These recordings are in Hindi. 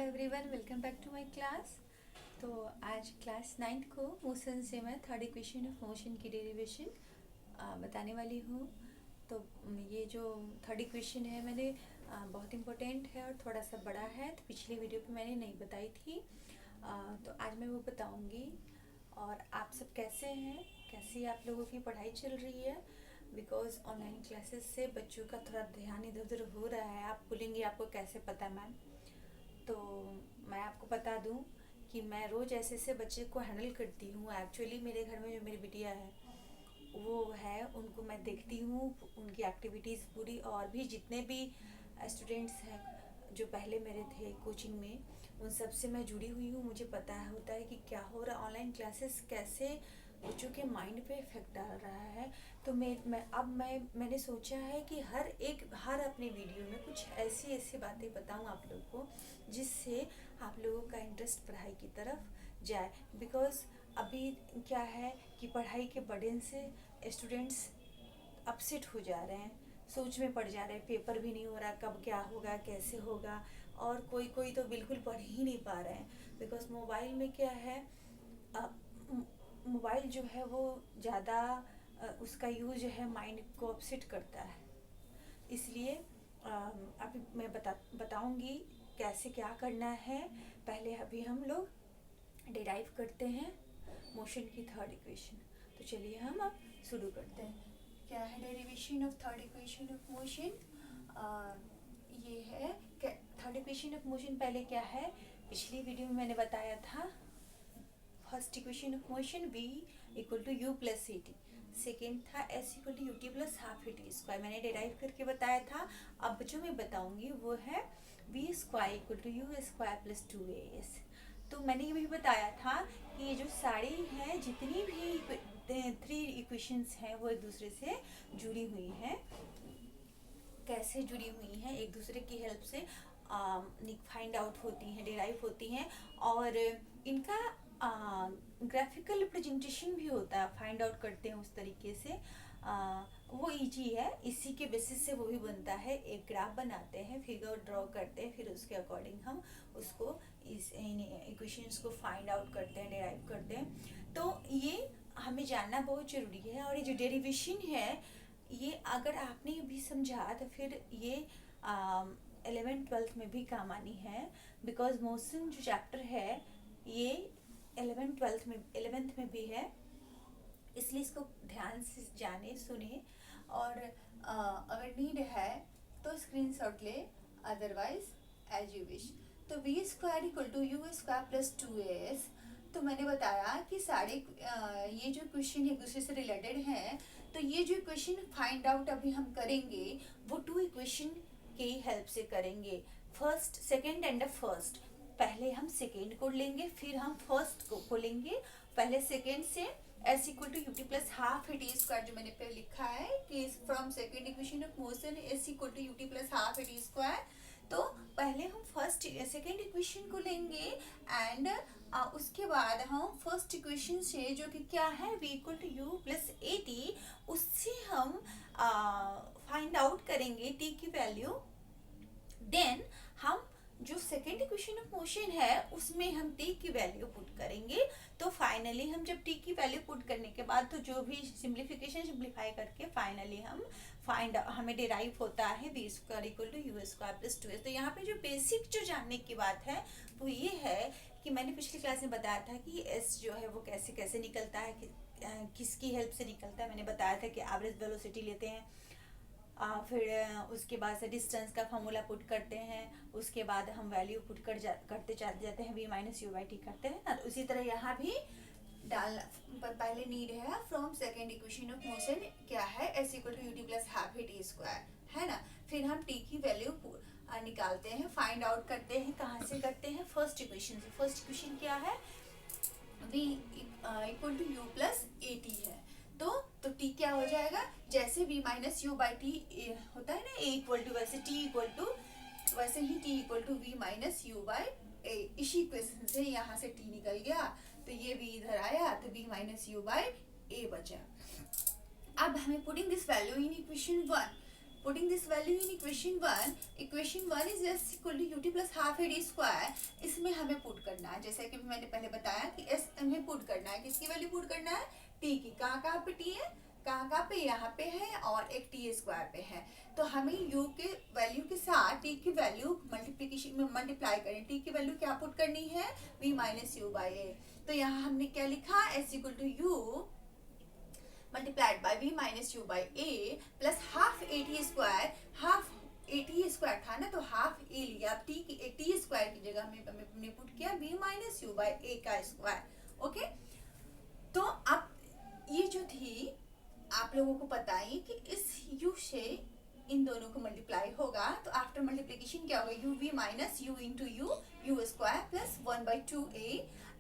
Everyone, welcome back to my class. तो आज क्लास 9th को मोशन से मैं थर्ड इक्वेशन ऑफ मोशन की डेरिवेशन बताने वाली हूँ। तो ये जो थर्ड इक्वेशन है मैंने बहुत इम्पोर्टेंट है और थोड़ा सा बड़ा है, तो पिछली वीडियो पे मैंने नहीं बताई थी। तो आज मैं वो बताऊँगी। और आप सब कैसे हैं, कैसी आप लोगों की पढ़ाई चल रही है? बिकॉज ऑनलाइन क्लासेस से बच्चों का थोड़ा ध्यान इधर उधर हो रहा है। आप बोलेंगे आपको कैसे पता मैम? तो मैं आपको बता दूं कि मैं रोज़ ऐसे ऐसे बच्चे को हैंडल करती हूँ। एक्चुअली मेरे घर में जो मेरी बिटिया है वो है, उनको मैं देखती हूँ, उनकी एक्टिविटीज़ पूरी, और भी जितने भी स्टूडेंट्स हैं जो पहले मेरे थे कोचिंग में, उन सब से मैं जुड़ी हुई हूँ। मुझे पता होता है कि क्या हो रहा है, ऑनलाइन क्लासेस कैसे बच्चों के माइंड पे इफेक्ट डाल रहा है। तो मैंने सोचा है कि हर अपने वीडियो में कुछ ऐसी ऐसी बातें बताऊँ आप लोग को, जिससे आप लोगों का इंटरेस्ट पढ़ाई की तरफ जाए। बिकॉज अभी क्या है कि पढ़ाई के बर्डन से स्टूडेंट्स अपसेट हो जा रहे हैं, सोच में पड़ जा रहे हैं, पेपर भी नहीं हो रहा, कब क्या होगा, कैसे होगा। और कोई कोई तो बिल्कुल पढ़ ही नहीं पा रहे हैं। बिकॉज मोबाइल में क्या है, मोबाइल जो है वो ज़्यादा उसका यूज जो है माइंड को अपसेट करता है। इसलिए अभी मैं बताऊंगी कैसे क्या करना है। पहले अभी हम लोग डिराइव करते हैं मोशन की थर्ड इक्वेशन। तो चलिए हम अब शुरू करते हैं। क्या है derivation of third equation of motion? ये है थर्ड इक्वेशन ऑफ मोशन। पहले क्या है, पिछली वीडियो में मैंने बताया था first equation of motion v equal to u plus a t. Second था s equal to u t plus half a t square, मैंने डिराइव करके बताया था। अब जो मैं बताऊंगी वो है v square equal to u square plus two a s. तो मैंने ये भी बताया था कि ये जो सारी हैं, जितनी भी थ्री इक्वेशंस हैं, वो एक दूसरे से जुड़ी हुई हैं। कैसे जुड़ी हुई हैं? एक दूसरे की हेल्प से फाइंड आउट होती हैं, डिराइव होती हैं, और इनका ग्राफिकल रिप्रेजेंटेशन भी होता है, फाइंड आउट करते हैं उस तरीके से। वो इजी है, इसी के बेसिस से वो भी बनता है। एक ग्राफ बनाते हैं, फिगर ड्रॉ करते हैं, फिर उसके अकॉर्डिंग हम उसको इन इक्वेशंस को फाइंड आउट करते हैं, डिराइव करते हैं। तो ये हमें जानना बहुत ज़रूरी है। और ये जो डेरिवेशन है, ये अगर आपने भी समझा तो फिर ये 11th-12th में भी काम आनी है। बिकॉज मोशन जो चैप्टर है ये 11th में भी है, इसलिए इसको ध्यान से जाने सुने। और अगर नीड है तो स्क्रीनशॉट ले, अदरवाइज एज यू विश। तो v square equal to u square plus two s. तो मैंने बताया कि सारे ये जो क्वेश्चन एक दूसरे से रिलेटेड हैं। तो ये जो इक्वेशन फाइंड आउट अभी हम करेंगे वो टू इक्वेशन की हेल्प से करेंगे, फर्स्ट सेकेंड एंड फर्स्ट। पहले हम सेकेंड को लेंगे, फिर हम फर्स्ट को लेंगे। पहले सेकेंड से s equal to u t plus half a t square, जो मैंने पहले लिखा है कि from second equation of motion s equal to u t plus half a t square. तो पहले हम सेकेंड इक्वेशन को लेंगे, एंड उसके बाद हम फर्स्ट इक्वेशन से, जो कि क्या है v equal to u plus a t, उससे हम फाइंड आउट करेंगे t की वैल्यू। देन हम जो सेकेंड इक्वेशन ऑफ मोशन है उसमें हम t की वैल्यू पुट करेंगे। तो फाइनली हम जब t की वैल्यू पुट करने के बाद, तो जो भी सिंप्लीफाई करके फाइनली हमें डिराइव होता है v square equal to u square plus two s. तो यहाँ पे जो बेसिक जो जानने की बात है वो ये है कि मैंने पिछली क्लास में बताया था कि s जो है वो कैसे कैसे निकलता है, किसकी हेल्प से निकलता है। मैंने बताया था कि एवरेज वेलोसिटी लेते हैं, फिर उसके बाद से डिस्टेंस का फॉर्मूला पुट करते हैं, उसके बाद हम वैल्यू पुट करते चलते जाते हैं, v minus u by T करते हैं ना। तो उसी तरह यहाँ भी डालना, पर पहले नीड है from second equation of motion क्या है, s equal to u t plus half a t square, है ना। फिर हम t की वैल्यू निकालते हैं, फाइंड आउट करते हैं। कहाँ से करते हैं? फर्स्ट इक्वेशन से। फर्स्ट इक्वेशन क्या है, v equal to u plus a t है। तो t क्या हो जाएगा, जैसे v minus u by t होता है ना, a इक्वल टू, वैसे t इक्वल टू, वैसे ही t equal to v minus u by a. इसी इक्वेशन से यहाँ से t निकल गया, तो ये v इधर आया, तो v minus u by a बचा। अब हमें putting this value in equation 1, putting this value in equation one is s equal to u t plus half a d square, इसमें हमें पुट करना है, जैसे कि मैंने पहले बताया कि एस हमें पुट करना है, किसकी वैल्यू पुट करना है, टी की। कहाँ पे टी है, कहाँ पे, यहाँ पे है और एक टी स्क्वायर पे है। तो हमें u के वैल्यू के साथ t की वैल्यू मल्टीप्लिकेशन में मल्टीप्लाई करें, t की वैल्यू क्या पुट करनी है, v minus u by a. तो यहाँ हमने क्या लिखा, s equal to u multiplied by v minus u by a plus half a t square, half a t square था ना तो हाफ ए लिया, t की टी स्क्वायर की जगह हमने पुट किया v minus u by a का स्क्वायर। ओके, तो अब ये जो थी आप लोगों को पता है कि इस u से इन दोनों को मल्टीप्लाई होगा, तो आफ्टर मल्टीप्लिकेशन क्या होगा, u v minus u into u square plus 1/2a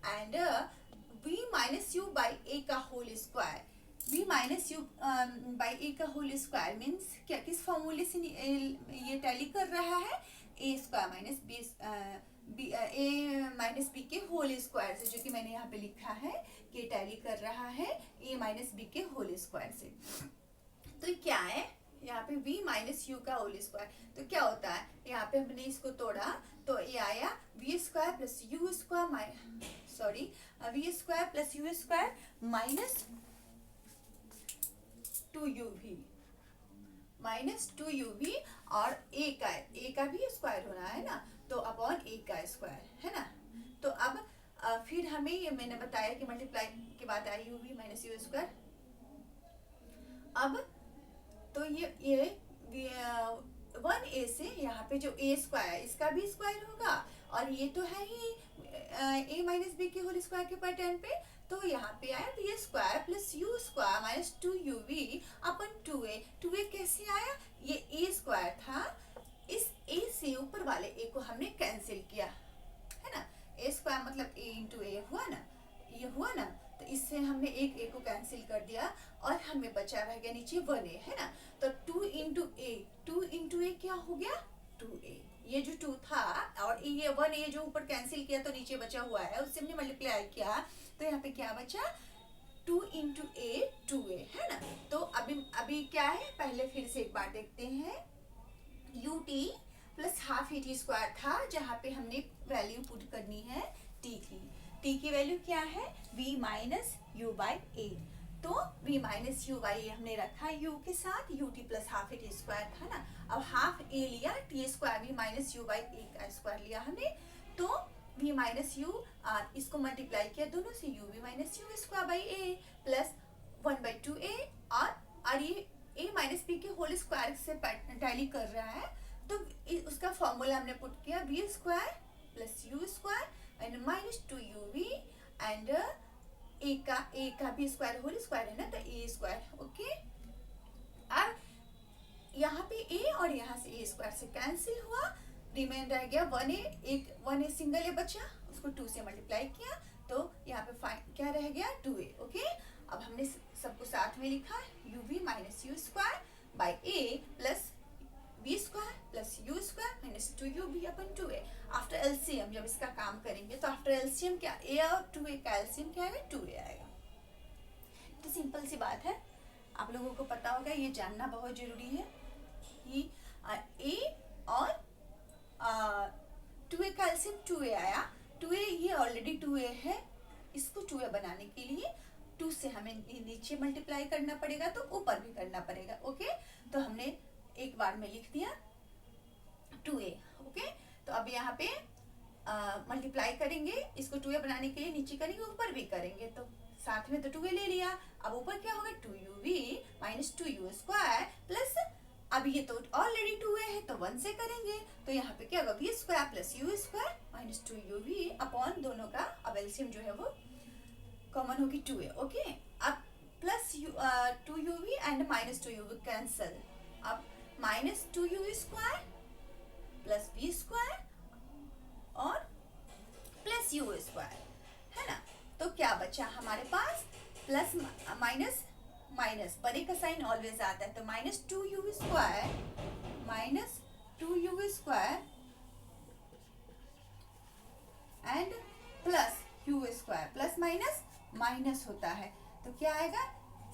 and v minus u by a का whole square. v minus u by a का होल स्क्वायर मीन्स क्या, किस फॉर्मूले से ये टैली कर रहा है, ए स्क्वायर माइनस बी ए माइनस बी के होल स्क्वायर से, जो कि मैंने यहाँ पे लिखा है कि टैली कर रहा है ए माइनस बी के होल स्क्वायर से। तो क्या है यहाँ पे v माइनस यू का होल स्क्वायर, तो क्या होता है, यहाँ पे हमने इसको तोड़ा तो ये आया v square plus u square v square plus u square minus 2uv और a का भी स्क्वायर होना है ना, तो अपॉन a का स्क्वायर है ना। तो अब फिर हमें ये मैंने बताया कि मल्टीप्लाई के बाद आया uv माइनस यू स्क्वायर। अब तो ये 1a से यहाँ पे जो a स्क्वायर इसका भी स्क्वायर होगा और ये तो है ही a माइनस बी के होल स्क्वायर के पैटर्न पे, तो यहाँ पे आया b square plus u square minus 2uv अपन 2a कैसे आया, ये a स्क्वायर था, इस a से ऊपर वाले a को हमने कैंसिल किया है ना, a स्क्वायर मतलब a इंटू ए हुआ ना, ये हुआ ना, तो इससे हमने एक a को कैंसिल कर दिया और हमें बचा रह गया नीचे 1a है ना। तो 2 इंटू ए क्या हो गया 2a, ये जो 2 था और ये 1a जो ऊपर कैंसिल किया तो नीचे बचा हुआ है उससे हमने मल्टीप्लाई किया, तो यहाँ पे क्या बचा 2 इंटू ए 2a है ना। तो अभी क्या है, पहले फिर से एक बार देखते हैं, you t plus half a t square था जहाँ पे हमने वैल्यू पुट करनी है टी की वैल्यू क्या है v minus u by a, तो v minus u by a हमने रखा u के साथ, u t plus half a t square था ना, अब हाफ a लिया, t स्क्वायर v minus u by a का स्क्वायर लिया हमने, तो v माइनस यू इसको मल्टीप्लाई किया दोनों से, u v minus u square by a plus 1/2a और ये a माइनस बी के होल स्क्वायर से टैली कर रहा है, तो उसका फॉर्मूला हमने पुट किया v square plus u square and minus 2uv and a का भी स्क्वायर होल स्क्वायर है ना, तो a स्क्वायर। ओके, अब यहाँ पे a और यहाँ से a स्क्वायर से कैंसिल हुआ, रिमेन रह गया 1a सिंगल a बचा, उसको 2 से मल्टीप्लाई किया तो यहाँ पे क्या रह गया 2a। ओके, अब हमने सबको साथ में लिखा uv minus u square by a plus v square plus u square minus 2uv अपन 2a। आफ्टर एलसीएम जब इसका काम करेंगे तो आफ्टर एलसीएम क्या a और 2a का एलसीएम क्या आएगा 2a आएगा। तो सिंपल सी बात है, आप लोगों को पता होगा, ये जानना बहुत जरूरी है कि a और 2a का एलसीएम 2a आया, 2a ये ऑलरेडी 2a है, इसको 2a बनाने के लिए 2 से हमें नीचे मल्टीप्लाई करना पड़ेगा तो ऊपर भी करना पड़ेगा। ओके, तो हमने एक बार में लिख दिया 2a। ओके, तो अब यहाँ पे मल्टीप्लाई करेंगे, इसको 2a बनाने के लिए नीचे करेंगे ऊपर भी करेंगे, तो साथ में तो 2a ले लिया, अब ऊपर क्या होगा 2uv minus 2u square plus, अब ये तो ऑलरेडी 2a है तो 1 से करेंगे, तो यहाँ पे क्या होगा v square plus u square minus 2uv upon दोनों का अब एलसीएम जो है वो कॉमन होगी 2a। ओके, अब plus 2uv and minus 2uv cancel, अब minus 2u square plus v square और प्लस u स्क्वायर है ना, तो क्या बचा हमारे पास प्लस माइनस माइनस, परे का साइन ऑलवेज आता है, तो minus 2u square and plus u square, plus minus minus होता है, तो क्या आएगा,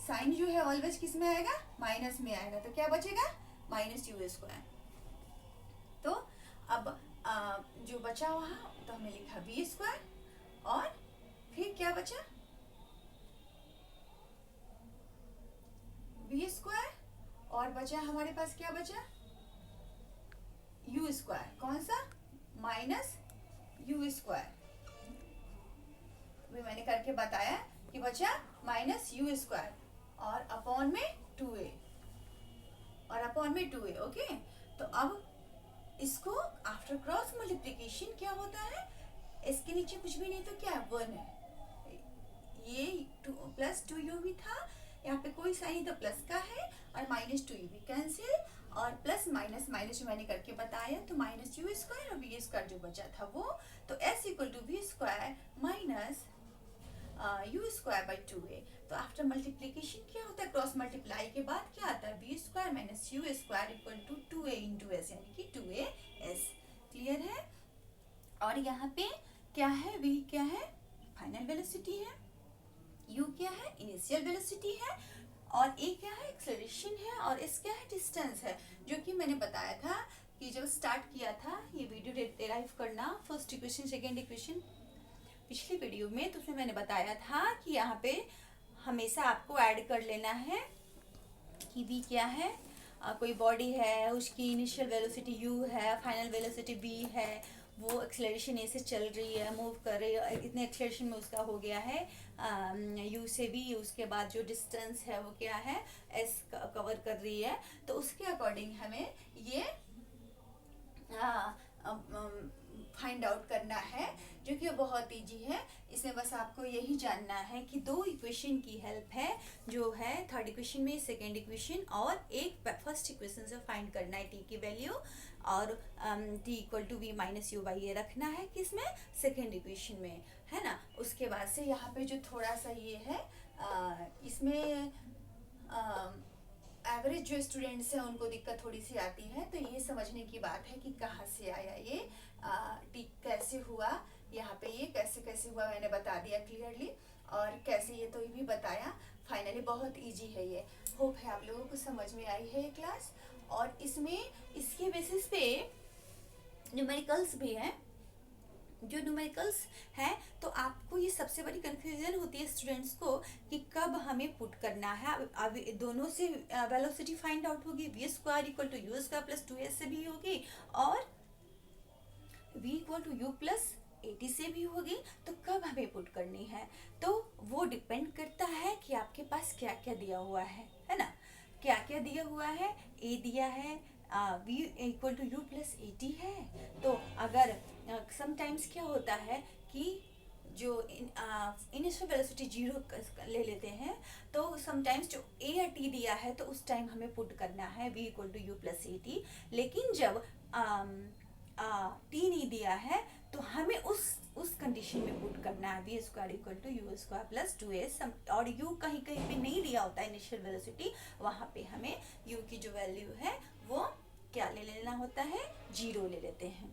साइन जो है ऑलवेज किस में आएगा माइनस में आएगा, तो क्या बचेगा माइनस यू स्क्वायर। तो अब जो बचा वहाँ तो हमने लिखा वी स्क्वायर, और फिर क्या बचा, वी स्क्वायर, और बचा हमारे पास क्या बचा, यू स्क्वायर। कौन सा, माइनस यू स्क्वायर, भी मैंने करके बताया कि बचा माइनस यू स्क्वायर, और अपॉन में 2a, और अपॉन में 2a। ओके, तो अब इसको आफ्टर क्रॉस मल्टीप्लिकेशन क्या होता है, इसके नीचे कुछ भी नहीं तो क्या है, 1 है, ये प्लस 2u भी था, यहाँ पे कोई साइन तो प्लस का है, और माइनस 2u भी कैंसिल, और प्लस माइनस माइनस जो मैंने करके बताया, तो माइनस यू स्क्वायर और वी स्क्वायर जो बचा था वो, तो s equal to v square minus u square by 2a। तो आफ्टर मल्टीप्लीकेशन क्या होता है, क्रॉस मल्टीप्लाई के बाद क्या आता है, v square minus u square equal to 2a into s, यानी कि 2as। क्लियर है। और यहाँ पे क्या है, v क्या है, फाइनल वेलोसिटी है, u क्या है, इनिशियल वेलोसिटी है, और a क्या है, एक्सेलरेशन है, और s क्या है, डिस्टेंस है। जो कि मैंने बताया था कि जब स्टार्ट किया था ये वीडियो डेराइव करना, फर्स्ट इक्वेशन सेकेंड इक्वेशन पिछली वीडियो में, तो उसमें मैंने बताया था कि यहाँ पे हमेशा आपको ऐड कर लेना है कि v क्या है, कोई बॉडी है, उसकी इनिशियल वेलोसिटी u है, फाइनल वेलोसिटी v है, वो एक्सेलरेशन ए से चल रही है, मूव कर रही है, इतने एक्सेलरेशन में उसका हो गया है u से v, उसके बाद जो डिस्टेंस है वो क्या है, s कवर कर रही है। तो उसके अकॉर्डिंग हमें ये फाइंड आउट करना है, जो कि बहुत इजी है। इसमें बस आपको यही जानना है कि दो इक्वेशन की हेल्प है, जो है थर्ड इक्वेशन में सेकेंड इक्वेशन, और एक फर्स्ट इक्वेशन से फाइंड करना है t की वैल्यू, और t equal to v minus u by ये रखना है किसमें, सेकेंड इक्वेशन में, है ना। उसके बाद से यहाँ पे जो थोड़ा सा ये है इसमें एवरेज जो स्टूडेंट्स हैं उनको दिक्कत थोड़ी सी आती है, तो ये समझने की बात है कि कहाँ से आया ये, टी कैसे हुआ, यहाँ पे ये कैसे कैसे हुआ मैंने बता दिया क्लियरली, और कैसे ये तो ये भी बताया। फाइनली बहुत इजी है ये, होप है आप लोगों को समझ में आई है ये क्लास। और इसमें इसके बेसिस पे न्यूमेरिकल्स भी हैं, जो न्यूमेरिकल्स है, तो आपको ये सबसे बड़ी कंफ्यूजन होती है स्टूडेंट्स को कि कब हमें पुट करना है। अब दोनों से वेलोसिटी फाइंड आउट होगी, v square equal to u square plus 2s से भी होगी, और v equal to u plus 80 से भी होगी। तो कब हमें पुट करनी है, तो वो डिपेंड करता है कि आपके पास क्या क्या दिया हुआ है ना, क्या क्या दिया हुआ है। a दिया है v equal to u plus 80 है, तो अगर समटाइम्स क्या होता है कि जो इनिशियल वेलोसिटी 0 ले लेते हैं, तो समटाइम्स जो a या t दिया है तो उस टाइम हमें पुट करना है v equal to u plus 80। लेकिन जब t नहीं दिया है तो हमें उस कंडीशन में पुट करना है v square equal to u square plus 2s, और u कहीं कहीं पे नहीं दिया होता है इनिशियल वेलोसिटी, वहाँ पे हमें u की जो वैल्यू है वो क्या ले लेना होता है, 0 ले लेते हैं।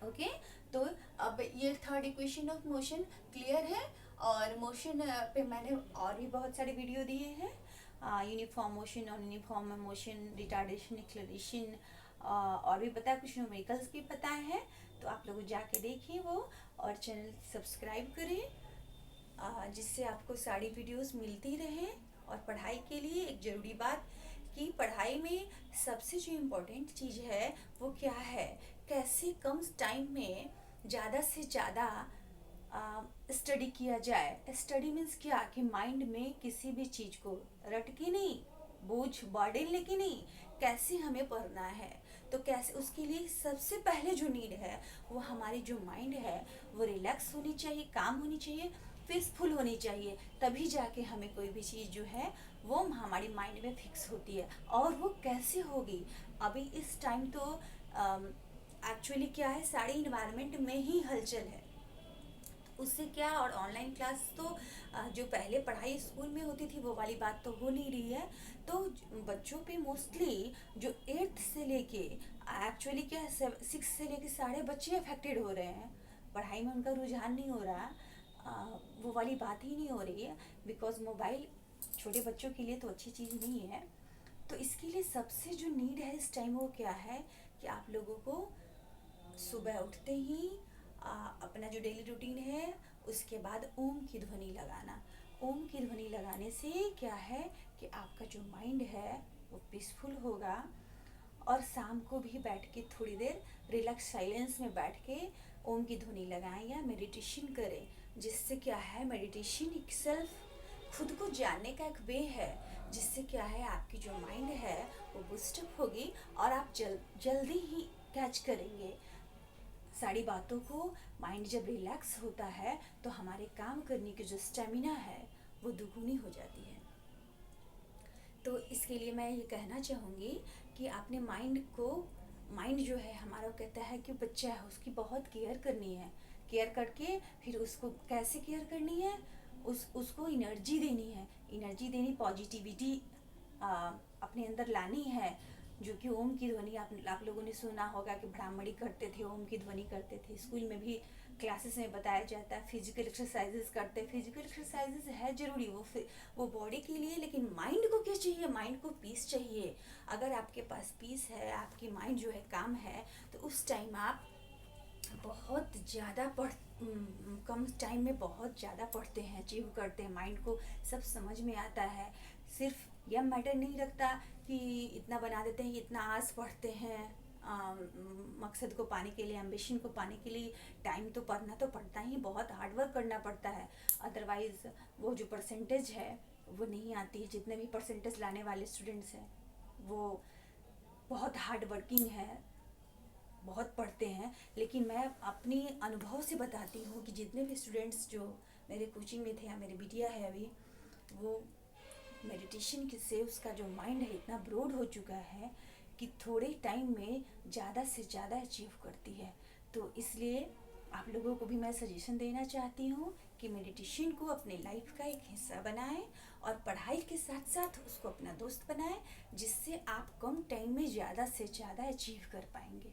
ओके, तो अब ये third equation of motion clear है। और मोशन पे मैंने और भी बहुत सारे वीडियो दिए हैं, uniform motion, non uniform motion, retardation, acceleration, और भी पता है, कुछ न्यूमेरिकल्स भी पता है, तो आप लोग जाके देखिए वो, और चैनल सब्सक्राइब करें जिससे आपको सारी वीडियोस मिलती रहें। और पढ़ाई के लिए एक ज़रूरी बात कि पढ़ाई में सबसे जो इम्पोर्टेंट चीज़ है वो क्या है, कैसे कम टाइम में ज़्यादा से ज़्यादा स्टडी किया जाए। स्टडी मीन्स क्या, कि माइंड में किसी भी चीज़ को रट के नहीं, बोझ बर्डन लेके नहीं, कैसे हमें पढ़ना है। तो कैसे, उसके लिए सबसे पहले जो नीड है वो हमारी जो माइंड है वो रिलैक्स होनी चाहिए, काम होनी चाहिए, पीसफुल होनी चाहिए, तभी जाके हमें कोई भी चीज़ जो है वो हमारी माइंड में फिक्स होती है। और वो कैसे होगी, अभी इस टाइम तो एक्चुअली क्या है, सारे इन्वायरमेंट में ही हलचल है, उससे क्या, और ऑनलाइन क्लास तो जो पहले पढ़ाई स्कूल में होती थी वो वाली बात तो हो नहीं रही है। तो बच्चों पे मोस्टली जो 8th से लेके एक्चुअली क्या है 6 से लेके सारे बच्चे अफेक्टेड हो रहे हैं, पढ़ाई में उनका रुझान नहीं हो रहा, वो वाली बात ही नहीं हो रही है, बिकॉज मोबाइल छोटे बच्चों के लिए तो अच्छी चीज़ नहीं है। तो इसके लिए सबसे जो नीड है इस टाइम वो क्या है कि आप लोगों को सुबह उठते ही अपना जो डेली रूटीन है उसके बाद ओम की ध्वनि लगाना। ओम की ध्वनि लगाने से क्या है कि आपका जो माइंड है वो पीसफुल होगा। और शाम को भी बैठ के थोड़ी देर रिलैक्स साइलेंस में बैठ के ओम की ध्वनि लगाएं या मेडिटेशन करें, जिससे क्या है मेडिटेशन एक सेल्फ खुद को जानने का एक वे है, जिससे क्या है आपकी जो माइंड है वो बूस्टअप होगी और आप जल्दी ही कैच करेंगे सारी बातों को। माइंड जब रिलैक्स होता है तो हमारे काम करने की जो स्टेमिना है वो दुगुनी हो जाती है। तो इसके लिए मैं ये कहना चाहूँगी कि आपने माइंड जो है हमारा कहता है कि बच्चा है उसकी बहुत केयर करनी है। केयर करके फिर उसको कैसे केयर करनी है, उसको एनर्जी देनी पॉजिटिविटी अपने अंदर लानी है। जो कि ओम की ध्वनि आप लोगों ने सुना होगा कि ब्राह्मणी करते थे, ओम की ध्वनि करते थे। स्कूल में भी क्लासेस में बताया जाता है। फिजिकल एक्सरसाइजेस करते हैं। फिजिकल एक्सरसाइजेस है ज़रूरी वो बॉडी के लिए, लेकिन माइंड को क्या चाहिए, माइंड को पीस चाहिए। अगर आपके पास पीस है, आपकी माइंड जो है काम है, तो उस टाइम आप बहुत ज़्यादा कम टाइम में बहुत ज़्यादा पढ़ते हैं, अचीव करते हैं, माइंड को सब समझ में आता है। सिर्फ यह मैटर नहीं रखता कि इतना बना देते हैं, इतना आज पढ़ते हैं। मकसद को पाने के लिए, एम्बिशन को पाने के लिए टाइम तो पढ़ना तो पड़ता ही, बहुत हार्डवर्क करना पड़ता है। अदरवाइज़ वो जो परसेंटेज है वो नहीं आती है। जितने भी परसेंटेज लाने वाले स्टूडेंट्स हैं वो बहुत हार्ड वर्किंग है, बहुत पढ़ते हैं। लेकिन मैं अपनी अनुभव से बताती हूँ कि जितने भी स्टूडेंट्स जो मेरे कोचिंग में थे या मेरे बिटिया है अभी, वो मेडिटेशन से उसका जो माइंड है इतना ब्रॉड हो चुका है कि थोड़े टाइम में ज़्यादा से ज़्यादा अचीव करती है। तो इसलिए आप लोगों को भी मैं सजेशन देना चाहती हूँ कि मेडिटेशन को अपने लाइफ का एक हिस्सा बनाएं और पढ़ाई के साथ साथ उसको अपना दोस्त बनाएं, जिससे आप कम टाइम में ज़्यादा से ज़्यादा अचीव कर पाएंगे।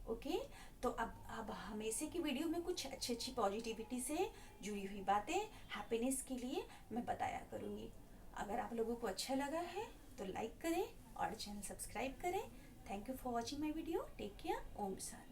ओके, तो अब हमेशा की वीडियो में कुछ अच्छी पॉजिटिविटी से जुड़ी हुई बातें हैप्पीनेस के लिए मैं बताया करूँगी। अगर आप लोगों को अच्छा लगा है तो लाइक करें और चैनल सब्सक्राइब करें। Thank you for watching my video. Take care. ओम शांति।